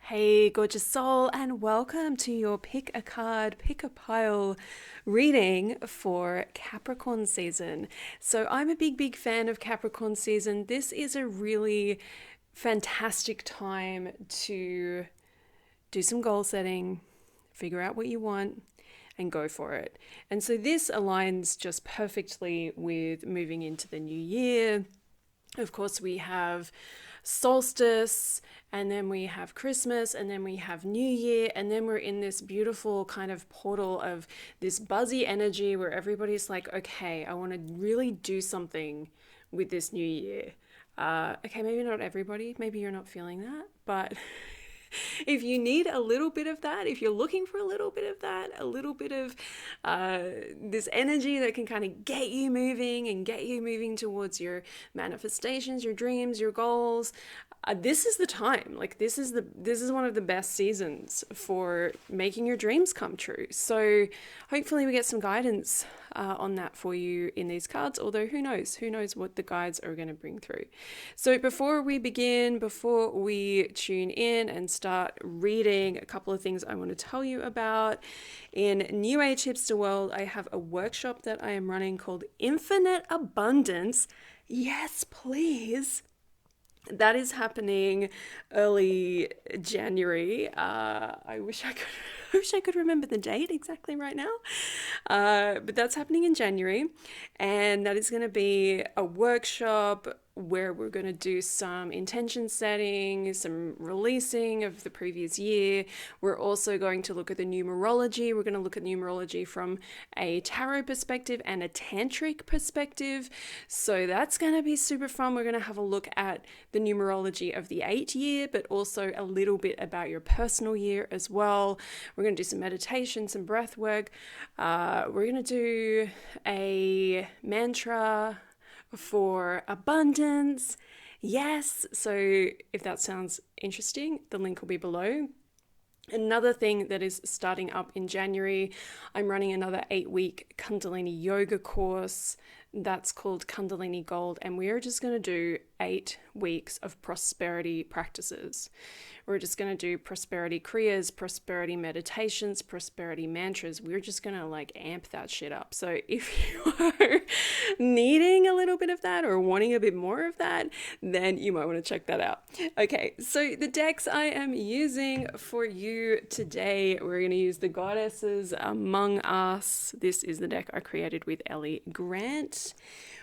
Hey, gorgeous soul, and welcome to your pick a card, pick a pile reading for Capricorn season. So, I'm a big fan of Capricorn season. This is a really fantastic time to do some goal setting, figure out what you want, and go for it. And so, this aligns just perfectly with moving into the new year. Of course, we have solstice, and then we have Christmas, and then we have New Year, and then we're in this beautiful kind of portal of this buzzy energy where everybody's like, okay, I want to really do something with this new year. Okay, maybe not everybody, maybe you're not feeling that, but if you need a little bit of that, if you're looking for a little bit of that, a little bit of this energy that can kind of get you moving and get you moving towards your manifestations, your dreams, your goals, this is the time. Like this is one of the best seasons for making your dreams come true. So hopefully we get some guidance on that for you in these cards, although who knows what the guides are going to bring through. So before we begin, before we tune in and start reading, a couple of things I want to tell you about. In New Age Hipster World, I have a workshop that I am running called Infinite Abundance. Yes, please. That is happening early January. I wish I could remember the date exactly right now. But that's happening in January, and that is going to be a workshop where we're going to do some intention setting, some releasing of the previous year. We're also going to look at the numerology. We're going to look at numerology from a tarot perspective and a tantric perspective. So that's going to be super fun. We're going to have a look at the numerology of the 8 year, but also a little bit about your personal year as well. We're going to do some meditation, some breath work. We're going to do a mantra for abundance. Yes. So if that sounds interesting, the link will be below. Another thing that is starting up in January, I'm running another 8-week Kundalini yoga course that's called Kundalini Gold, and we're just going to do 8 weeks of prosperity practices. We're just going to do prosperity kriyas, prosperity meditations, prosperity mantras. We're just going to like amp that shit up. So if you are needing a little bit of that or wanting a bit more of that, then you might want to check that out. Okay, so the decks I am using for you today, we're going to use the Goddesses Among Us. This is the deck I created with Ellie Grant.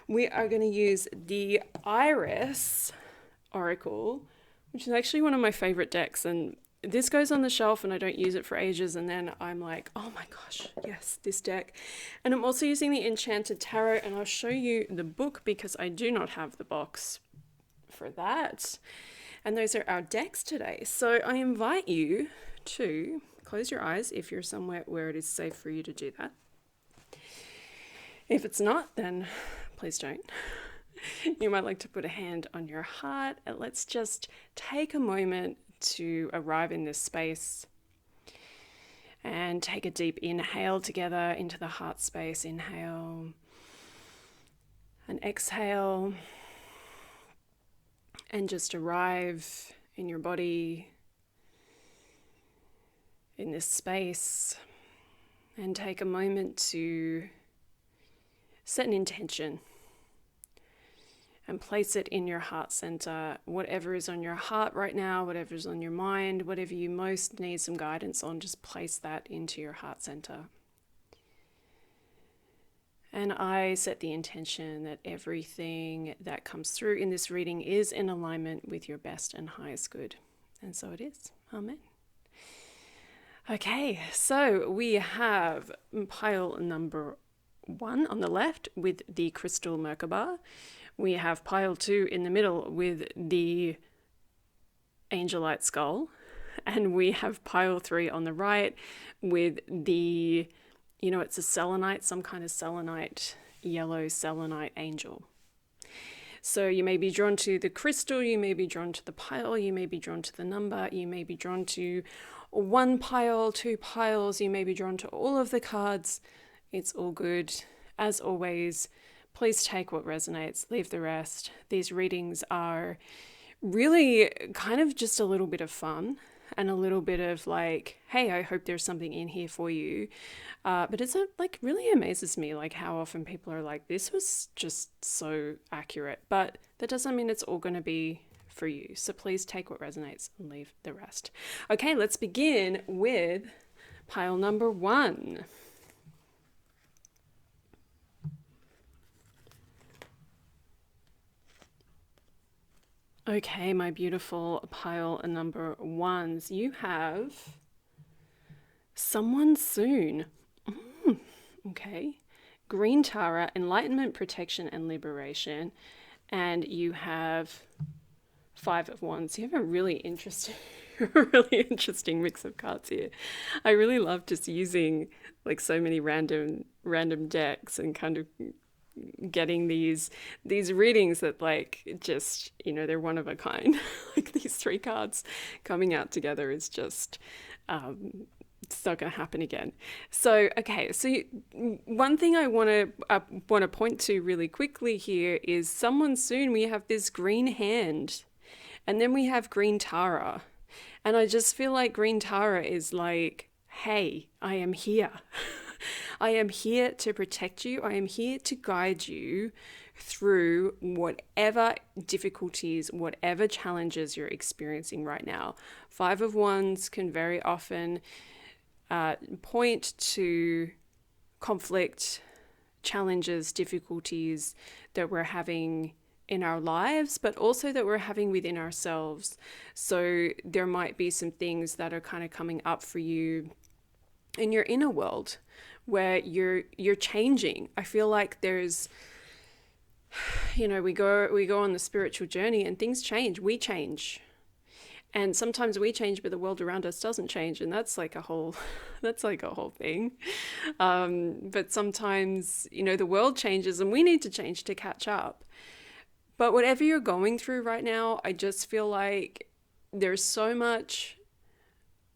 We are going to use the Iris Oracle, which is actually one of my favorite decks, and this goes on the shelf and I don't use it for ages, and then I'm like, oh my gosh, yes, this deck. And I'm also using the Enchanted Tarot, and I'll show you the book because I do not have the box for that. And those are our decks today. So I invite you to close your eyes if you're somewhere where it is safe for you to do that. If it's not, then please don't. You might like to put a hand on your heart, and let's just take a moment to arrive in this space and take a deep inhale together into the heart space. Inhale and exhale, and just arrive in your body in this space, and take a moment to set an intention and place it in your heart center. Whatever is on your heart right now, whatever is on your mind, whatever you most need some guidance on, just place that into your heart center. And I set the intention that everything that comes through in this reading is in alignment with your best and highest good. And so it is. Amen. Okay, so we have pile number 1 on the left with the crystal Merkaba. We have pile 2 in the middle with the angelite skull. And we have pile 3 on the right with the, it's a selenite, some kind of selenite, yellow selenite angel. So you may be drawn to the crystal, you may be drawn to the pile, you may be drawn to the number, you may be drawn to 1 pile, 2 piles, you may be drawn to all of the cards. It's all good. As always, please take what resonates, leave the rest. These readings are really kind of just a little bit of fun. and a little bit of like, hey, I hope there's something in here for you. But it's like really amazes me like how often people are like, this was just so accurate. But that doesn't mean it's all going to be for you. So please take what resonates and leave the rest. Okay, let's begin with pile number 1. Okay, my beautiful pile number 1s, you have someone soon. Okay. Green Tara, enlightenment, protection, and liberation. And you have 5 of Wands. You have a really interesting mix of cards here. I really love just using like so many random decks and kind of getting these readings that like just, you know, they're one of a kind. Like these 3 cards coming out together is just it's not going to happen again. So okay, so one thing I want to point to really quickly here is someone soon. We have this green hand, and then we have green Tara, and I just feel like green Tara is like, hey, I am here. I am here to protect you. I am here to guide you through whatever difficulties, whatever challenges you're experiencing right now. 5 of Wands can very often point to conflict, challenges, difficulties that we're having in our lives, but also that we're having within ourselves. So there might be some things that are kind of coming up for you in your inner world where you're changing. I feel like there's, you know, we go on the spiritual journey and things change. We change. And sometimes we change, but the world around us doesn't change, and that's like a whole thing. But sometimes, you know, the world changes, and we need to change to catch up. But whatever you're going through right now, I just feel like there's so much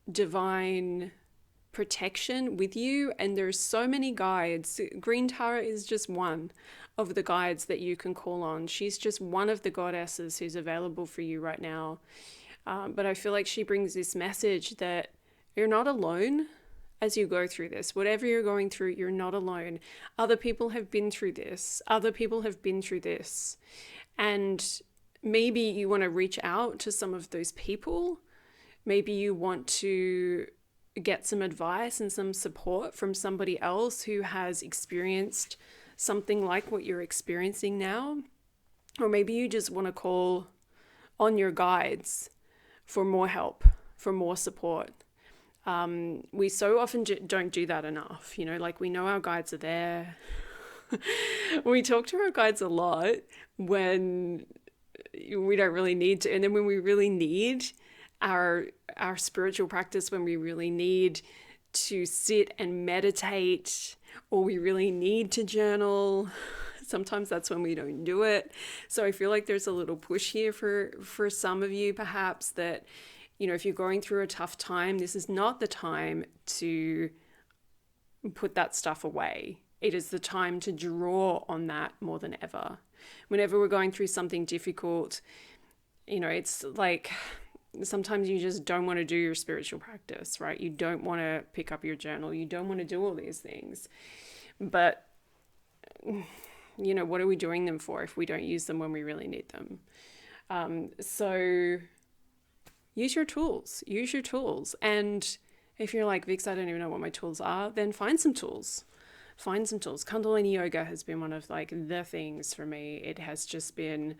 divine protection with you, and there's so many guides. Green Tara is just one of the guides that you can call on. She's just one of the goddesses who's available for you right now. But I feel like she brings this message that you're not alone as you go through this. Whatever you're going through, you're not alone. Other people have been through this. Other people have been through this. And maybe you want to reach out to some of those people. Maybe you want to get some advice and some support from somebody else who has experienced something like what you're experiencing now. Or maybe you just want to call on your guides for more help, for more support. We so often don't do that enough. You know, like we know our guides are there. We talk to our guides a lot when we don't really need to. And then when we really need our spiritual practice, when we really need to sit and meditate, or we really need to journal, sometimes that's when we don't do it. So I feel like there's a little push here for some of you, perhaps, that, you know, if you're going through a tough time, this is not the time to put that stuff away. It is the time to draw on that more than ever. Whenever we're going through something difficult, you know, it's like sometimes you just don't want to do your spiritual practice, right? You don't want to pick up your journal. You don't want to do all these things. But, you know, what are we doing them for if we don't use them when we really need them? So use your tools. And if you're like, Vix, I don't even know what my tools are, then find some tools. Kundalini yoga has been one of like the things for me. It has just been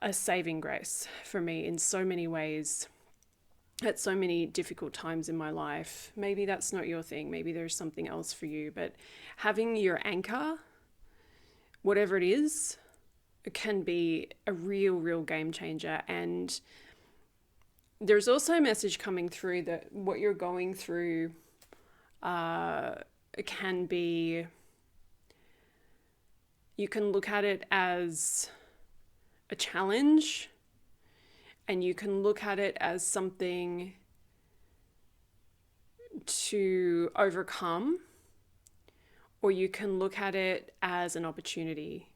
a saving grace for me in so many ways at so many difficult times in my life. Maybe that's not your thing. Maybe there's something else for you, but having your anchor, whatever it is, it can be a real game changer. And there's also a message coming through that what you're going through can be, you can look at it as a challenge, and you can look at it as something to overcome, or you can look at it as an opportunity.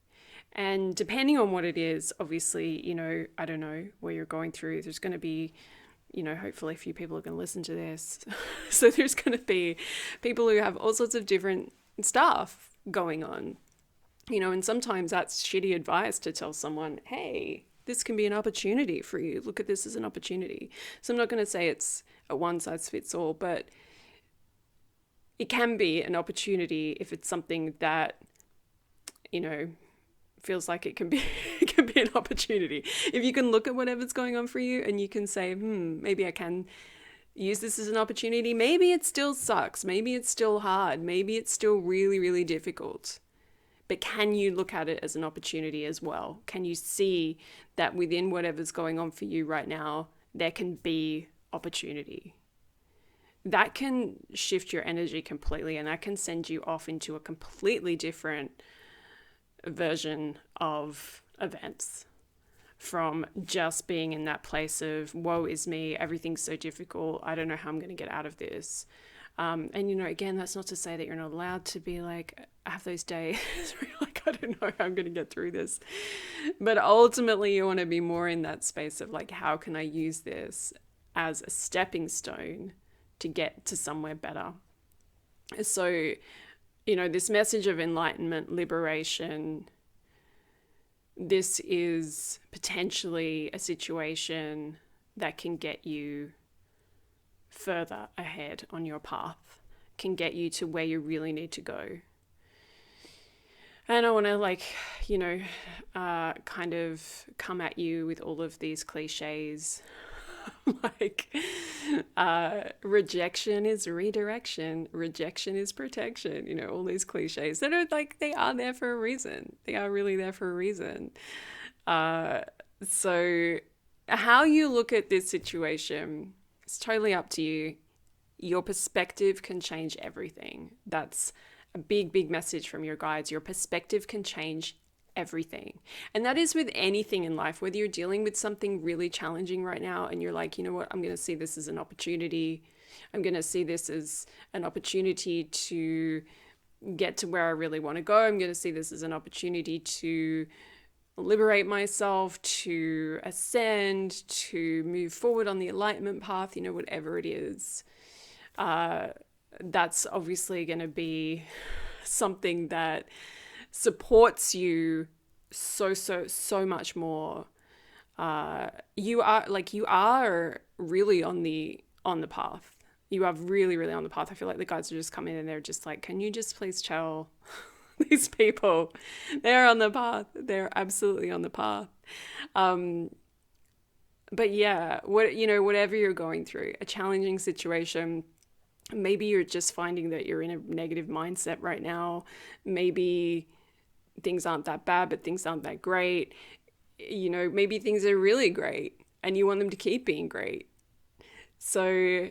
And depending on what it is, obviously, you know, I don't know what you're going through. There's going to be hopefully a few people are going to listen to this. So there's going to be people who have all sorts of different stuff going on, and sometimes that's shitty advice to tell someone, hey, this can be an opportunity for you. Look at this as an opportunity. So I'm not going to say it's a one size fits all, but it can be an opportunity if it's something that, feels like it can be an opportunity. If you can look at whatever's going on for you and you can say, maybe I can use this as an opportunity. Maybe it still sucks. Maybe it's still hard. Maybe it's still really, really difficult. But can you look at it as an opportunity as well? Can you see that within whatever's going on for you right now, there can be opportunity? That can shift your energy completely, and that can send you off into a completely different version of events, from just being in that place of woe is me, everything's so difficult, I don't know how I'm going to get out of this. And again, that's not to say that you're not allowed to be like, have those days where you're like, I don't know how I'm going to get through this. But ultimately you want to be more in that space of like, how can I use this as a stepping stone to get to somewhere better? So, this message of enlightenment, liberation, this is potentially a situation that can get you further ahead on your path, can get you to where you really need to go. And I want to kind of come at you with all of these cliches like rejection is redirection, rejection is protection, all these cliches that are like, they are there for a reason. They are really there for a reason. So how you look at this situation, it's totally up to you. Your perspective can change everything. That's a big, big message from your guides. Your perspective can change everything. And that is with anything in life, whether you're dealing with something really challenging right now and you're like, you know what, I'm going to see this as an opportunity. I'm going to see this as an opportunity to get to where I really want to go. I'm going to see this as an opportunity to liberate myself, to ascend, to move forward on the enlightenment path, whatever it is. That's obviously going to be something that supports you so much more. You are really on the path. You are really, really on the path. I feel like the guides are just coming in and they're just like, can you just please tell these people they're on the path? They're absolutely on the path. But yeah, whatever you're going through, a challenging situation, maybe you're just finding that you're in a negative mindset right now. Maybe things aren't that bad, but things aren't that great. Maybe things are really great and you want them to keep being great. So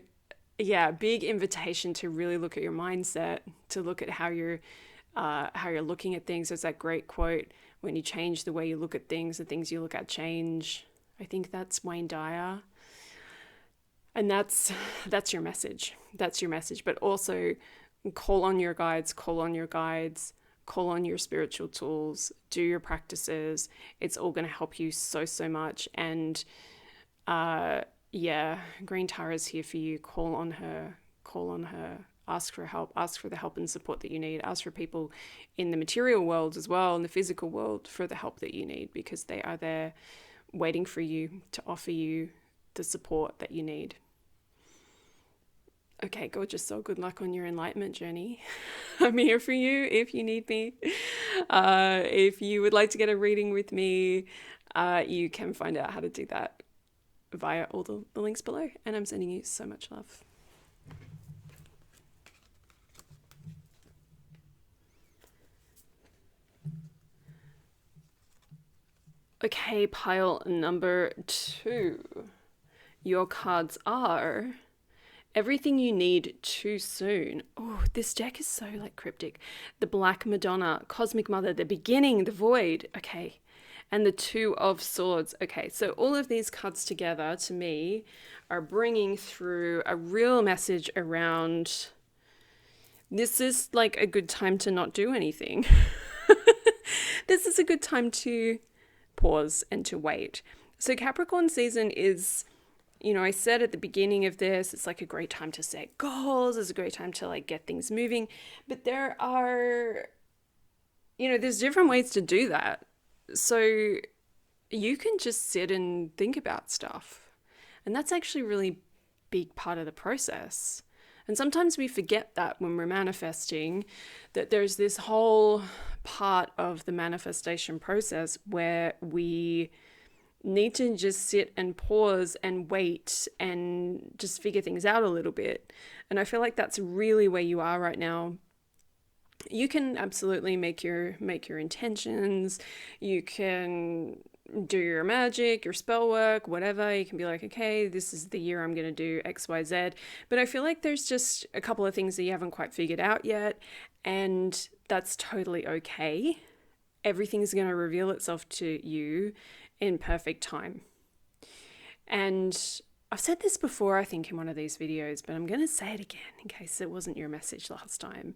yeah, big invitation to really look at your mindset, to look at how you're looking at things. There's that great quote, when you change the way you look at things, the things you look at change. I think that's Wayne Dyer. And that's your message. That's your message. But also call on your guides, call on your spiritual tools, do your practices. It's all going to help you so much. And Green Tara's here for you. Call on her, ask for help, ask for the help and support that you need. Ask for people in the material world as well, in the physical world, for the help that you need, because they are there waiting for you to offer you the support that you need. Okay, gorgeous soul, good luck on your enlightenment journey. I'm here for you if you need me. If you would like to get a reading with me, you can find out how to do that via all the links below. And I'm sending you so much love. Okay, pile number 2. Your cards are Everything You Need Too Soon. Oh, this deck is so cryptic. The Black Madonna, Cosmic Mother, the Beginning, the Void. Okay. And the Two of Swords. Okay, so all of these cards together to me are bringing through a real message around, this is a good time to not do anything. This is a good time to pause and to wait. So Capricorn season is I said at the beginning of this, it's like a great time to set goals. It's a great time to like get things moving. But there's different ways to do that. So you can just sit and think about stuff. And that's actually a really big part of the process. And sometimes we forget that when we're manifesting, that there's this whole part of the manifestation process where we need to just sit and pause and wait and just figure things out a little bit. And I feel like that's really where you are right now. You can absolutely make your intentions. You can do your magic, your spell work, whatever. You can be like, okay, this is the year I'm going to do X, Y, Z. But I feel like there's just a couple of things that you haven't quite figured out yet. And that's totally okay. Everything's going to reveal itself to you in perfect time. And I've said this before, I think, in one of these videos, but I'm going to say it again in case it wasn't your message last time.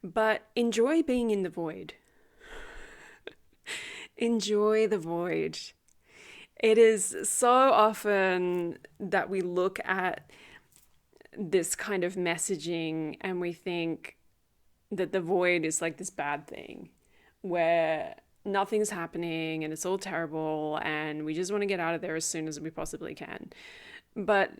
But enjoy being in the void. Enjoy the void. It is so often that we look at this kind of messaging and we think that the void is like this bad thing where nothing's happening and it's all terrible and we just want to get out of there as soon as we possibly can. But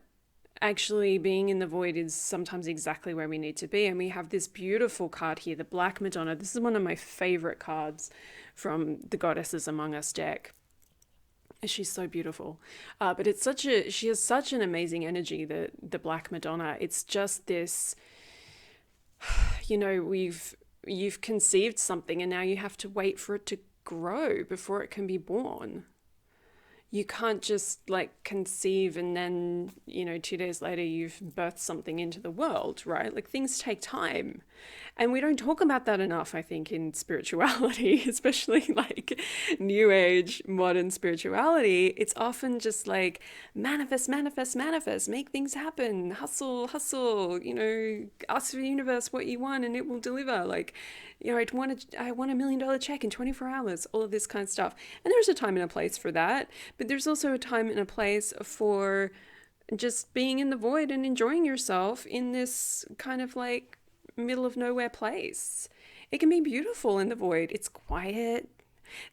actually being in the void is sometimes exactly where we need to be. And we have this beautiful card here, the Black Madonna. This is one of my favorite cards from the Goddesses Among Us deck. She's so beautiful. But she has such an amazing energy, the Black Madonna. It's just this, you've conceived something and now you have to wait for it to grow before it can be born. You can't just like conceive and then, 2 days later you've birthed something into the world, right? Like things take time. And we don't talk about that enough, I think, in spirituality, especially like new age, modern spirituality. It's often just like manifest, manifest, manifest, make things happen, hustle, hustle, ask the universe what you want and it will deliver. Like, I want $1 million check in 24 hours, all of this kind of stuff. And there's a time and a place for that. But there's also a time and a place for just being in the void and enjoying yourself in this kind of like middle of nowhere place. It can be beautiful in the void. It's quiet.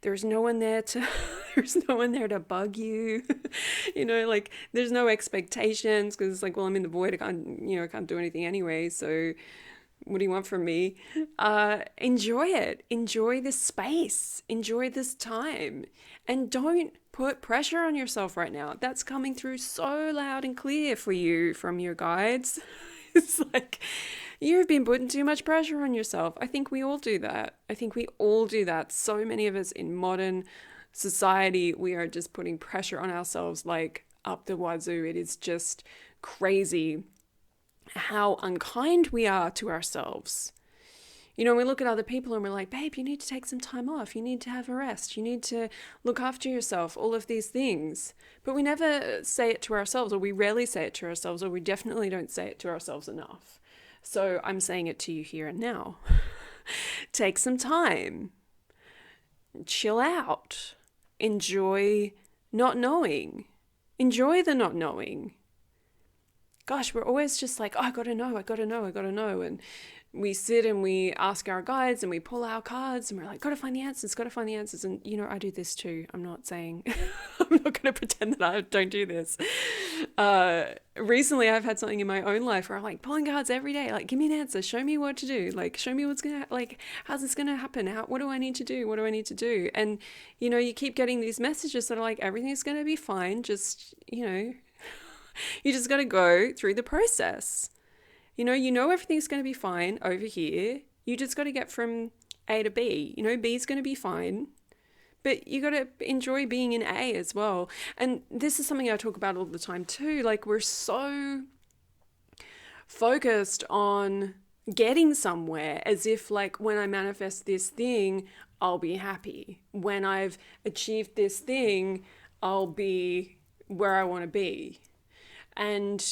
There's no one there to bug you. Like there's no expectations because it's like, well, I'm in the void. I can't do anything anyway. So what do you want from me? Enjoy it. Enjoy this space. Enjoy this time. And don't put pressure on yourself right now. That's coming through so loud and clear for you from your guides. It's like you've been putting too much pressure on yourself. I think we all do that. So many of us in modern society, we are just putting pressure on ourselves like up the wazoo. It is just crazy how unkind we are to ourselves. We look at other people and we're like, babe, you need to take some time off. You need to have a rest. You need to look after yourself, all of these things. But we never say it to ourselves, or we rarely say it to ourselves, or we definitely don't say it to ourselves enough. So I'm saying it to you here and now. Take some time. Chill out. Enjoy not knowing. Enjoy the not knowing. Gosh, we're always just like, oh, I gotta know. And we sit and we ask our guides and we pull our cards and we're like, gotta find the answers. And, I do this too. I'm not saying, I'm not going to pretend that I don't do this. Recently, I've had something in my own life where I'm like pulling cards every day. Like, give me an answer. Show me what to do. Like, show me what's going to, like, how's this going to happen? What do I need to do? And, you keep getting these messages that are like, everything's going to be fine. Just, you just got to go through the process. Everything's going to be fine over here. You just got to get from A to B. B is going to be fine. But you got to enjoy being in A as well. And this is something I talk about all the time too. Like we're so focused on getting somewhere as if like when I manifest this thing, I'll be happy. When I've achieved this thing, I'll be where I want to be. And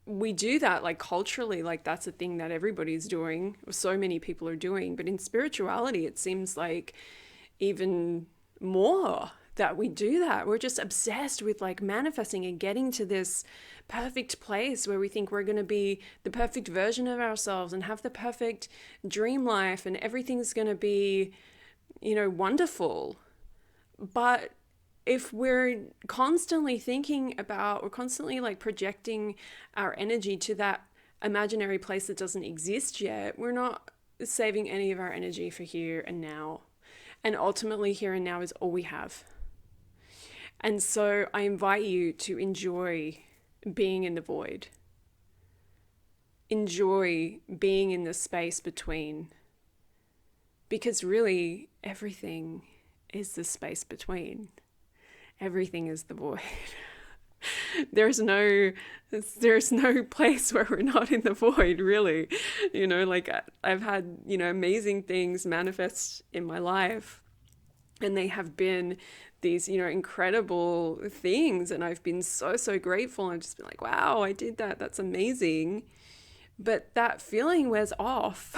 we do that like culturally, like that's a thing that everybody's doing, or so many people are doing. But in spirituality, it seems like even more that we do that. We're just obsessed with like manifesting and getting to this perfect place where we think we're going to be the perfect version of ourselves and have the perfect dream life and everything's going to be, wonderful. But if we're constantly we're constantly like projecting our energy to that imaginary place that doesn't exist yet, we're not saving any of our energy for here and now. And ultimately, here and now is all we have. And so I invite you to enjoy being in the void. Enjoy being in the space between. Because really, everything is the space between. Everything is the void. There's no place where we're not in the void, really. Like I've had, amazing things manifest in my life, and they have been these, incredible things. And I've been so, so grateful. I've just been like, wow, I did that. That's amazing. But that feeling wears off.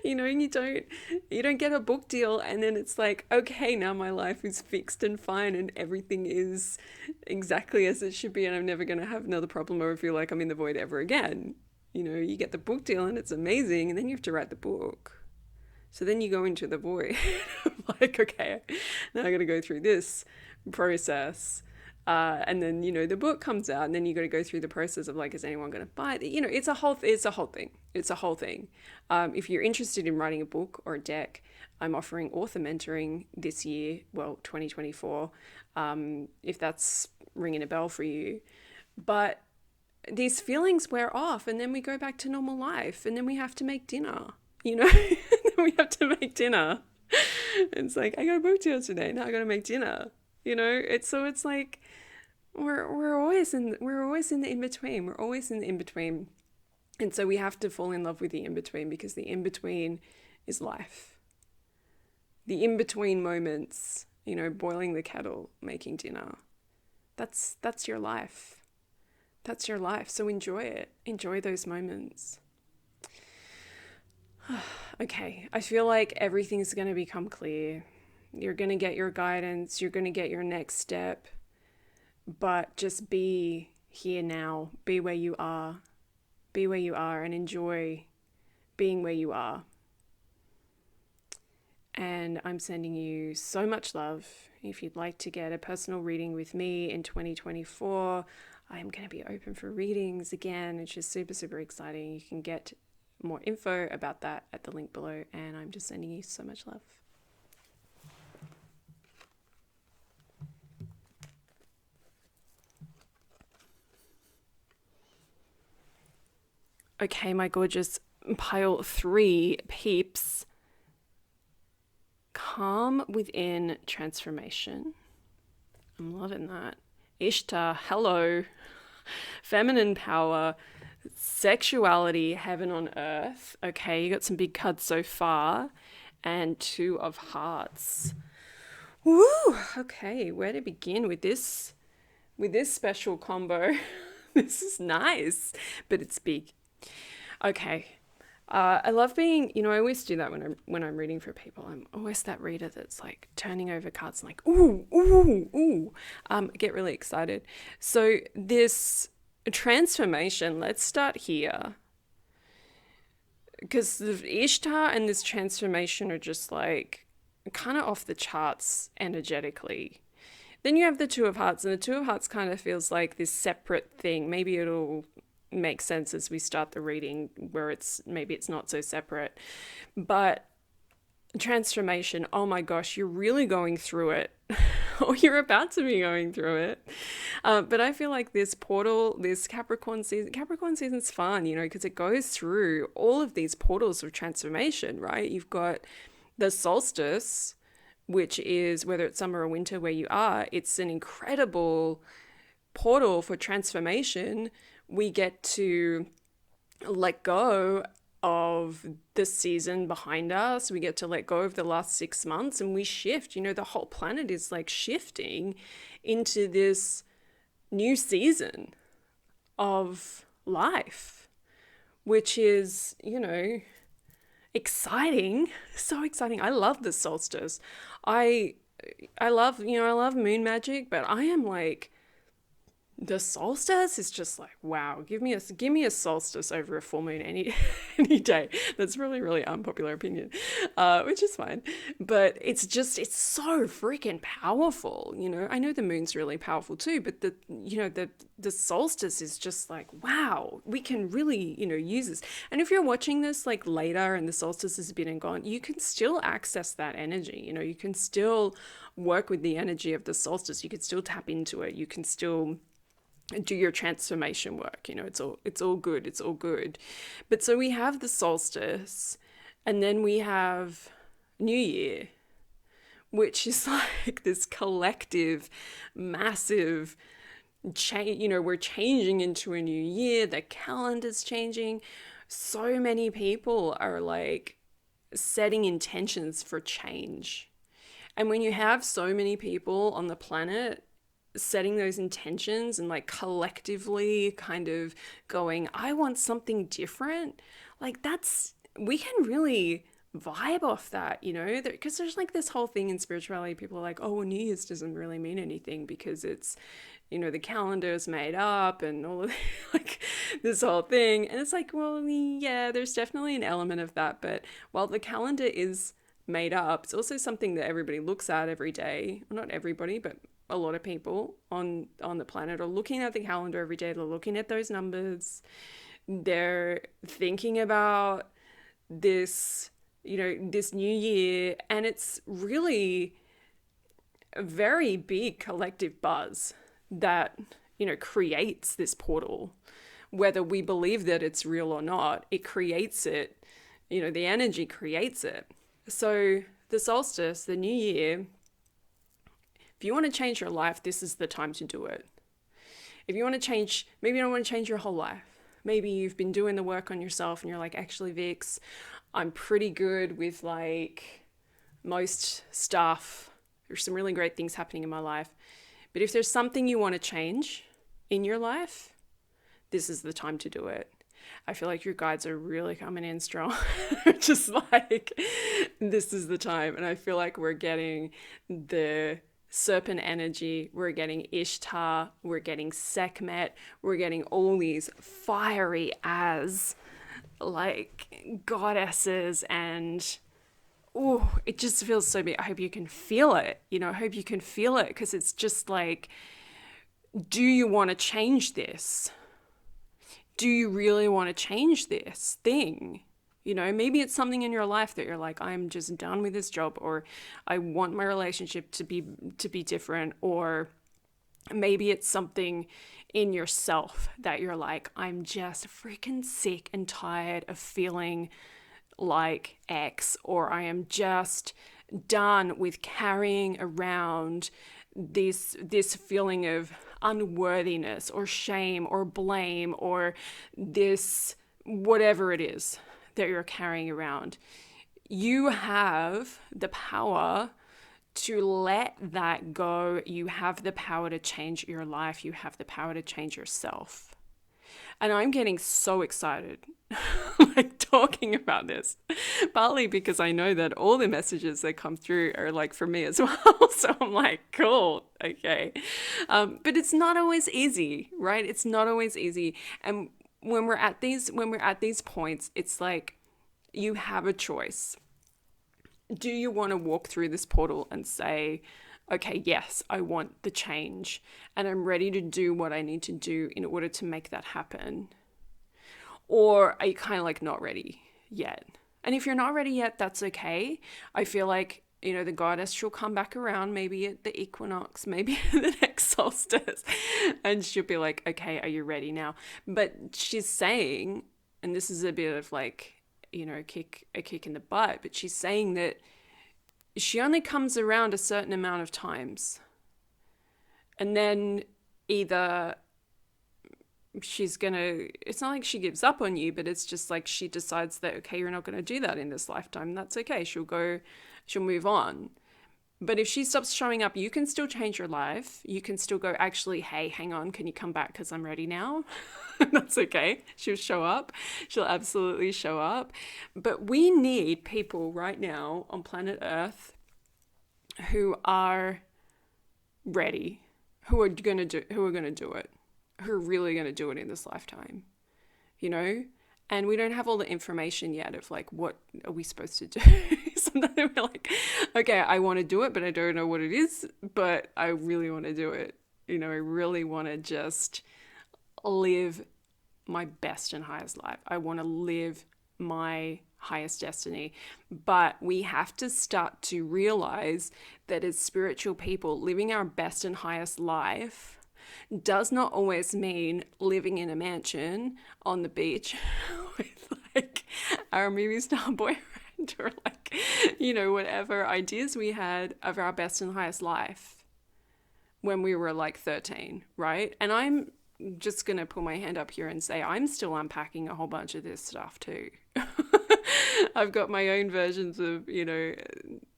You don't get a book deal and then it's like, okay, now my life is fixed and fine and everything is exactly as it should be and I'm never going to have another problem or feel like I'm in the void ever again. You get the book deal and it's amazing and then you have to write the book. So then you go into the void. Like, okay, now I got to go through this process. And then, the book comes out and then you got to go through the process of like, is anyone going to buy it? It's a whole thing. If you're interested in writing a book or a deck, I'm offering author mentoring this year, 2024, if that's ringing a bell for you. But these feelings wear off and then we go back to normal life and then we have to make dinner, we have to make dinner. It's like, I got a book deal today. Now I got to make dinner. It's like we're always in the in-between. We're always in the in-between. And so we have to fall in love with the in-between because the in-between is life. The in-between moments, boiling the kettle, making dinner. That's your life. That's your life. So enjoy it. Enjoy those moments. Okay, I feel like everything's going to become clear. You're going to get your guidance. You're going to get your next step. But just be here now. Be where you are. Be where you are and enjoy being where you are. And I'm sending you so much love. If you'd like to get a personal reading with me in 2024, I'm going to be open for readings again, which is super, super exciting. You can get more info about that at the link below. And I'm just sending you so much love. Okay, my gorgeous pile 3 peeps. Calm within transformation. I'm loving that. Ishtar, hello. Feminine power, sexuality, heaven on earth. Okay, you got some big cards so far. And 2 of hearts. Woo! Okay, where to begin with this special combo? This is nice, but it's big. Okay. I love being, I always do that when I'm reading for people. I'm always that reader that's like turning over cards and like, ooh, ooh, ooh. Get really excited. So this transformation, let's start here. Because the Ishtar and this transformation are just like kind of off the charts energetically. Then you have the 2 of hearts, and the 2 of hearts kind of feels like this separate thing. Maybe it'll make sense as we start the reading where maybe it's not so separate. But transformation, oh my gosh, you're really going through it. Or you're about to be going through it. But I feel like this portal, this Capricorn season's fun, because it goes through all of these portals of transformation, right? You've got the solstice, which is, whether it's summer or winter where you are, it's an incredible portal for transformation. We get to let go of the season behind us. We get to let go of the last 6 months and we shift. The whole planet is like shifting into this new season of life, which is, exciting. So exciting. I love the solstice. I I love moon magic, but I am like, the solstice is just like, wow, give me a solstice over a full moon any any day. That's really unpopular opinion, which is fine. But it's so freaking powerful. I know the moon's really powerful too, but the solstice is just like, wow, we can really use this. And if you're watching this like later and the solstice has been and gone, you can still access that energy. You can still work with the energy of the solstice. You can still tap into it. You can still do your transformation work. It's all good. It's all good. But so we have the solstice, and then we have New Year, which is like this collective, massive change. We're changing into a new year. The calendar's changing. So many people are like setting intentions for change. And when you have so many people on the planet setting those intentions and like collectively kind of going, I want something different, like we can really vibe off that, because there's like this whole thing in spirituality. People are like, oh, well, New Year's doesn't really mean anything because it's, the calendar is made up and all of like this whole thing. And it's like, well, yeah, there's definitely an element of that. But while the calendar is made up, it's also something that everybody looks at every day. Well, not everybody, but a lot of people on the planet are looking at the calendar every day. They're looking at those numbers. They're thinking about this, this new year. And it's really a very big collective buzz that, creates this portal. Whether we believe that it's real or not, it creates it. The energy creates it. So the solstice, the new year, if you want to change your life, this is the time to do it. If you want to change, maybe you don't want to change your whole life. Maybe you've been doing the work on yourself and you're like, actually, Vix, I'm pretty good with like most stuff. There's some really great things happening in my life. But if there's something you want to change in your life, this is the time to do it. I feel like your guides are really coming in strong. Just like, this is the time. And I feel like we're getting the serpent energy, we're getting Ishtar, we're getting Sekhmet, we're getting all these fiery as like goddesses, and it just feels so big. I hope you can feel it. I hope you can feel it, because it's just like, do you want to change this? Do you really want to change this thing? Maybe it's something in your life that you're like, I'm just done with this job, or I want my relationship to be different, or maybe it's something in yourself that you're like, I'm just freaking sick and tired of feeling like X, or I am just done with carrying around this feeling of unworthiness or shame or blame, or this whatever it is that you're carrying around. You have the power to let that go. You have the power to change your life. You have the power to change yourself. And I'm getting so excited like talking about this, partly because I know that all the messages that come through are like for me as well. So I'm like, cool, okay. But it's not always easy, right? It's not always easy. And when we're at these points, it's like, you have a choice. Do you want to walk through this portal and say, okay, yes, I want the change and I'm ready to do what I need to do in order to make that happen? Or are you kind of like not ready yet? And if you're not ready yet, that's okay. I feel like, the goddess, she'll come back around maybe at the equinox, maybe at the next solstice, and she'll be like, okay, are you ready now? But she's saying, and this is a bit of like, a kick in the butt, but she's saying that she only comes around a certain amount of times. And then either it's not like she gives up on you, but it's just like she decides that, okay, you're not going to do that in this lifetime. That's okay. She'll move on. But if she stops showing up, you can still change your life. You can still go, actually, hey, hang on, can you come back because I'm ready now? That's okay. She'll show up. She'll absolutely show up. But we need people right now on planet Earth who are ready, who are going to do it, who are really going to do it in this lifetime, And we don't have all the information yet of like, what are we supposed to do? Sometimes we're like, okay, I want to do it, but I don't know what it is, but I really want to do it. I really want to just live my best and highest life. I want to live my highest destiny. But we have to start to realize that as spiritual people, living our best and highest life does not always mean living in a mansion on the beach with like our movie star boyfriend or like, whatever ideas we had of our best and highest life when we were like 13, right? And I'm just going to put my hand up here and say I'm still unpacking a whole bunch of this stuff too. I've got my own versions of,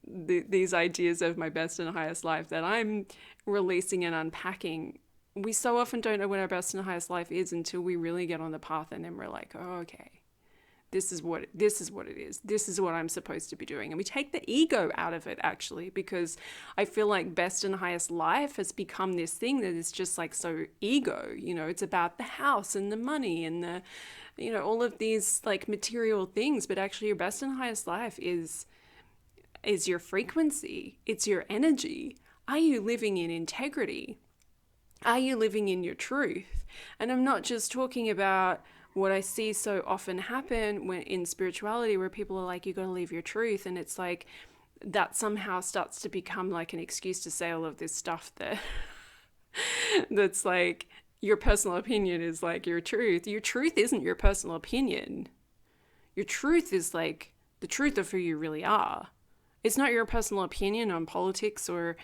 these ideas of my best and highest life that I'm releasing and unpacking. We so often don't know what our best and highest life is until we really get on the path, and then we're like, oh, okay, this is what it is. This is what I'm supposed to be doing. And we take the ego out of it, actually, because I feel like best and highest life has become this thing that is just like so ego. It's about the house and the money and the, all of these like material things. But actually your best and highest life is your frequency. It's your energy. Are you living in integrity? Are you living in your truth? And I'm not just talking about what I see so often happen when in spirituality, where people are like, you got to live your truth. And it's like that somehow starts to become like an excuse to say all of this stuff that that's like your personal opinion is like your truth. Your truth isn't your personal opinion. Your truth is like the truth of who you really are. It's not your personal opinion on politics or,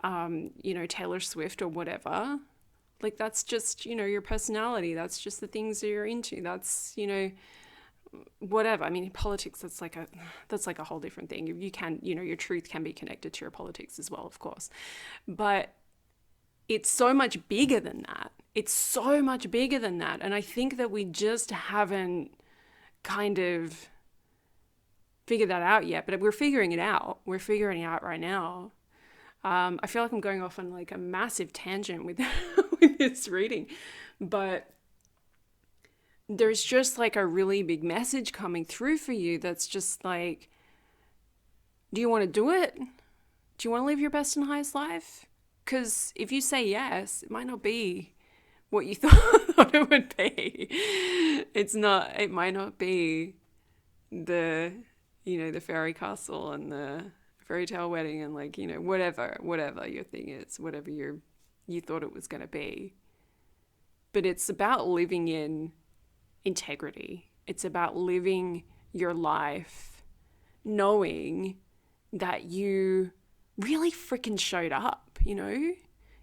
Taylor Swift or whatever. Like, that's just, your personality. That's just the things that you're into. That's, whatever. I mean, politics, that's like a whole different thing. You can, your truth can be connected to your politics as well, of course. But it's so much bigger than that. It's so much bigger than that. And I think that we just haven't kind of figured that out yet, but we're figuring it out. We're figuring it out right now. I feel like I'm going off on like a massive tangent with, with this reading, but there's just like a really big message coming through for you that's just like, do you want to do it? Do you want to live your best and highest life? Because if you say yes, it might not be what you thought it would be. It might not be the fairy castle and the fairy tale wedding and like, whatever your thing is, whatever you thought it was going to be. But it's about living in integrity. It's about living your life knowing that you really freaking showed up, You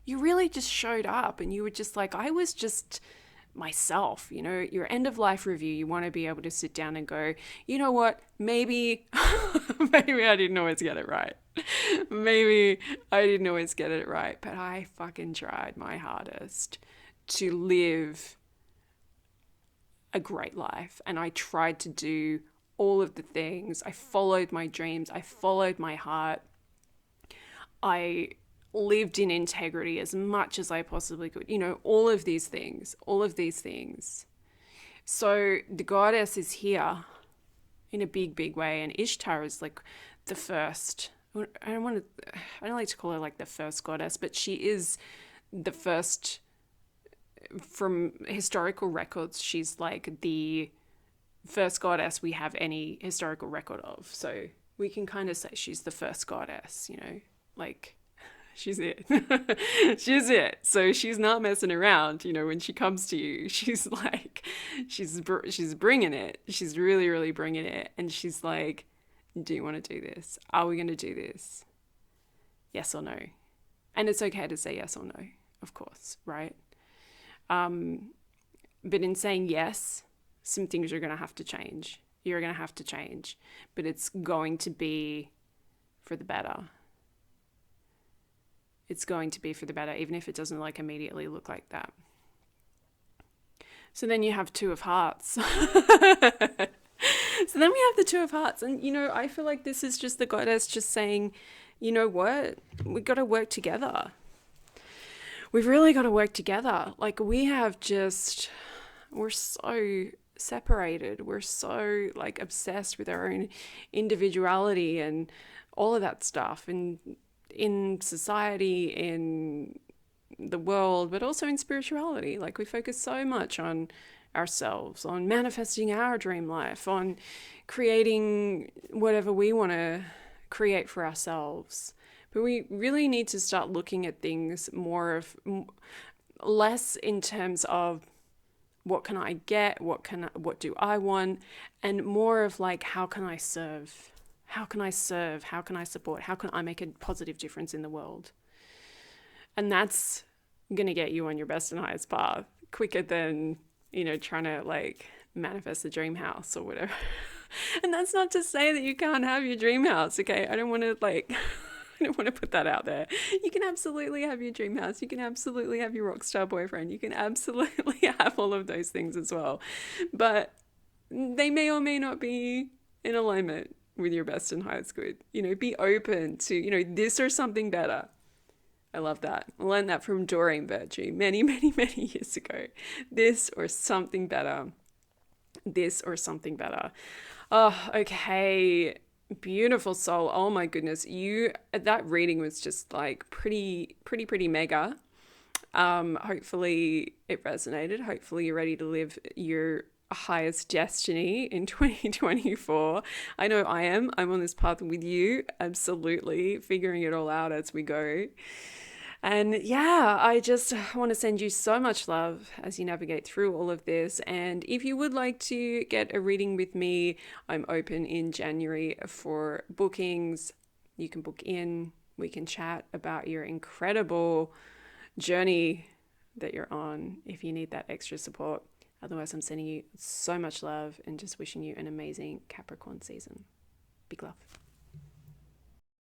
really just showed up and you were just like, I was just myself, your end of life review. You want to be able to sit down and go, you know what, maybe I didn't always get it right. Maybe I didn't always get it right, but I fucking tried my hardest to live a great life. And I tried to do all of the things. I followed my dreams. I followed my heart. I lived in integrity as much as I possibly could. All of these things. So the goddess is here in a big, big way. And Ishtar is like the first. I don't like to call her like the first goddess, but she is the first. From historical records, she's like the first goddess we have any historical record of. So we can kind of say she's the first goddess, like she's it. She's it. So she's not messing around, when she comes to you. She's like, she's bringing it. She's really, really bringing it. And she's like, do you want to do this? Are we going to do this? Yes or no? And it's okay to say yes or no, of course, right? But in saying yes, some things are going to have to change. You're going to have to change, but it's going to be for the better. It's going to be for the better, even if it doesn't like immediately look like that. So then you have Two of Hearts. So then we have the Two of Hearts. And, I feel like this is just the goddess just saying, you know what? We've got to work together. We've really got to work together. Like, we're so separated. We're so like obsessed with our own individuality and all of that stuff, and in society, in the world, but also in spirituality. Like, we focus so much on ourselves, on manifesting our dream life, on creating whatever we want to create for ourselves. But we really need to start looking at things less in terms of what can I get, what do I want, and more of like, how can I serve? How can I serve? How can I support? How can I make a positive difference in the world? And that's going to get you on your best and highest path quicker than, trying to like manifest the dream house or whatever. And that's not to say that you can't have your dream house, okay? I don't want to I don't want to put that out there. You can absolutely have your dream house. You can absolutely have your rock star boyfriend. You can absolutely have all of those things as well. But they may or may not be in alignment with your best and highest good. Be open to, this or something better. I love that. I learned that from Doreen Virtue many, many, many years ago. This or something better. This or something better. Oh, okay. Beautiful soul. Oh my goodness. That reading was just like pretty mega. Hopefully it resonated. Hopefully you're ready to live your highest destiny in 2024. I know I am. I'm on this path with you. Absolutely. Figuring it all out as we go. And yeah, I just want to send you so much love as you navigate through all of this. And if you would like to get a reading with me, I'm open in January for bookings. You can book in. We can chat about your incredible journey that you're on if you need that extra support. Otherwise, I'm sending you so much love and just wishing you an amazing Capricorn season. Big love.